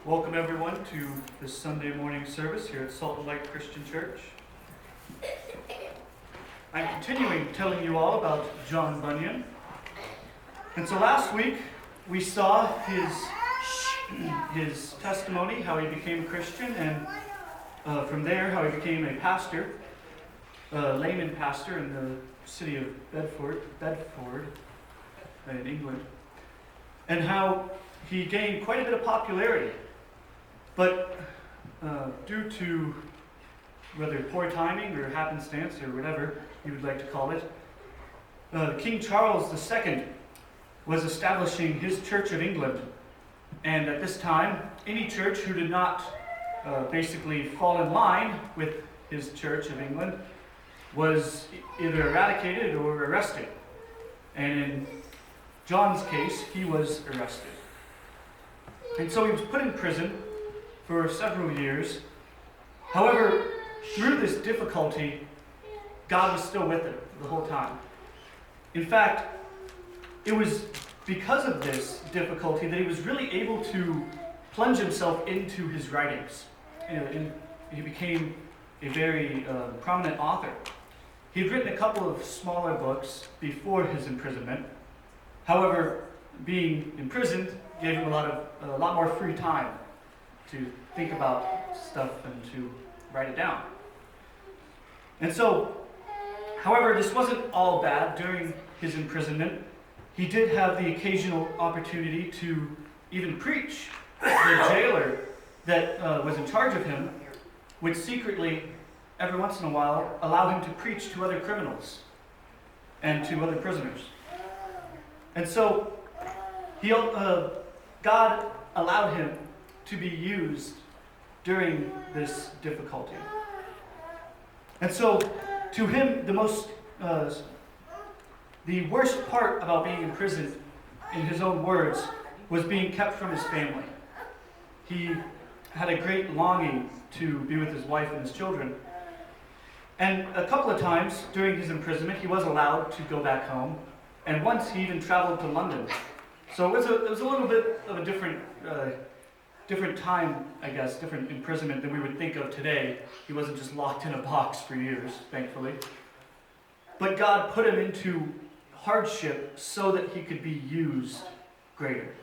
Welcome everyone to this Sunday morning service here at Salt and Light Christian Church. I'm continuing telling you all about John Bunyan. And so last week we saw his testimony, how he became a Christian, and from there how he became a pastor, a layman pastor in the city of Bedford in England, and how he gained quite a bit of popularity. But due to whether poor timing or happenstance or whatever you would like to call it, King Charles II was establishing his Church of England. And at this time, any church who did not basically fall in line with his Church of England was either eradicated or arrested. And in John's case, he was arrested. And so he was put in prison for several years. However, through this difficulty, God was still with him the whole time. In fact, it was because of this difficulty that he was really able to plunge himself into his writings. He became a very prominent author. He had written a couple of smaller books before his imprisonment. However, being imprisoned gave him a lot more free time to think about stuff and to write it down. And so, however, this wasn't all bad. During his imprisonment, he did have the occasional opportunity to even preach. The jailer that was in charge of him would secretly, every once in a while, allow him to preach to other criminals and to other prisoners. And so, God allowed him to be used during this difficulty. And so, to him, the worst part about being imprisoned, in his own words, was being kept from his family. He had a great longing to be with his wife and his children. And a couple of times during his imprisonment, he was allowed to go back home. And once he even traveled to London. So it was a little bit of a different time, I guess, different imprisonment than we would think of today. He wasn't just locked in a box for years, thankfully. But God put him into hardship so that he could be used greater.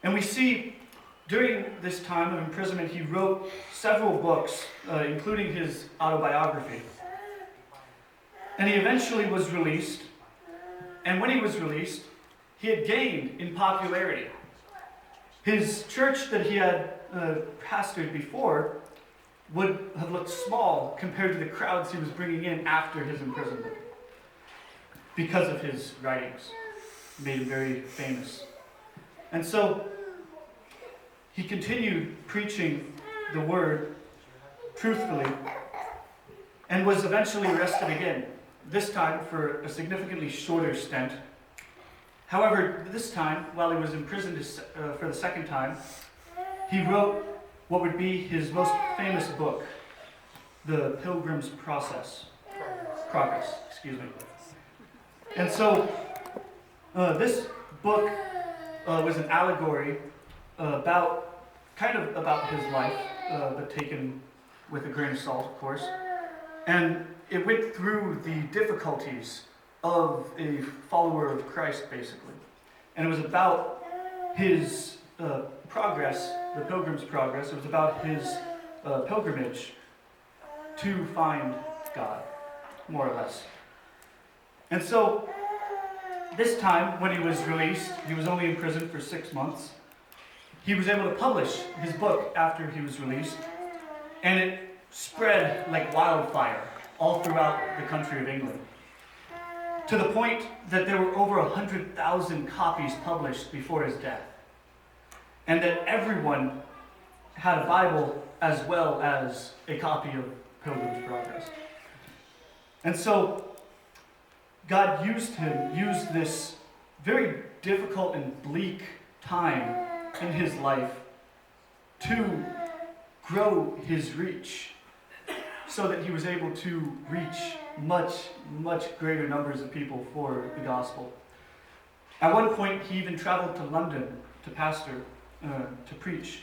And we see during this time of imprisonment, he wrote several books, including his autobiography. And he eventually was released. And when he was released, he had gained in popularity. His church that he had pastored before would have looked small compared to the crowds he was bringing in after his imprisonment, because of his writings. He made him very famous. And so he continued preaching the word truthfully and was eventually arrested again, this time for a significantly shorter stint. However, this time, while he was imprisoned for the second time, he wrote what would be his most famous book, The Pilgrim's Progress. And so, this book was an allegory about his life, but taken with a grain of salt, of course. And it went through the difficulties of a follower of Christ, basically. And it was about his progress, the Pilgrim's Progress. It was about his pilgrimage to find God, more or less. And so, this time, when he was released, he was only in prison for 6 months. He was able to publish his book after he was released, and it spread like wildfire all throughout the country of England, to the point that there were over 100,000 copies published before his death, and that everyone had a Bible as well as a copy of Pilgrim's Progress. And so God used this very difficult and bleak time in his life to grow his reach, so that he was able to reach much, much greater numbers of people for the gospel. At one point, he even traveled to London to pastor, to preach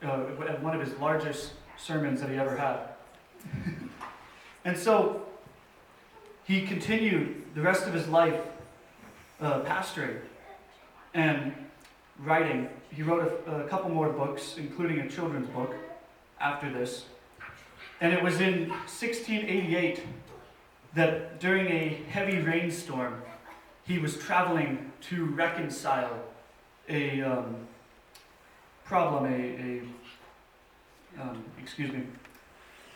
at one of his largest sermons that he ever had. And so he continued the rest of his life pastoring and writing. He wrote a couple more books, including a children's book after this. And it was in 1688 that during a heavy rainstorm, he was traveling to reconcile a problem,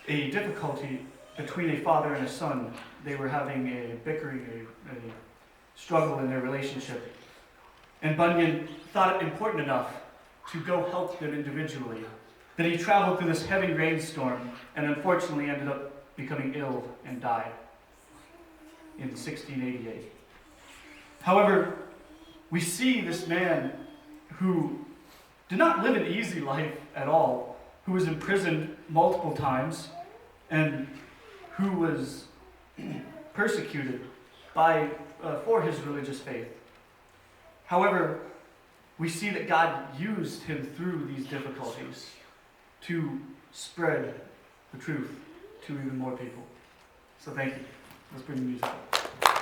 a difficulty between a father and a son. They were having a bickering, a struggle in their relationship. And Bunyan thought it important enough to go help them individually that he traveled through this heavy rainstorm and unfortunately ended up becoming ill and died in 1688. However, we see this man who did not live an easy life at all, who was imprisoned multiple times, and who was persecuted for his religious faith. However, we see that God used him through these difficulties to spread the truth to even more people. So thank you. Let's bring the music up.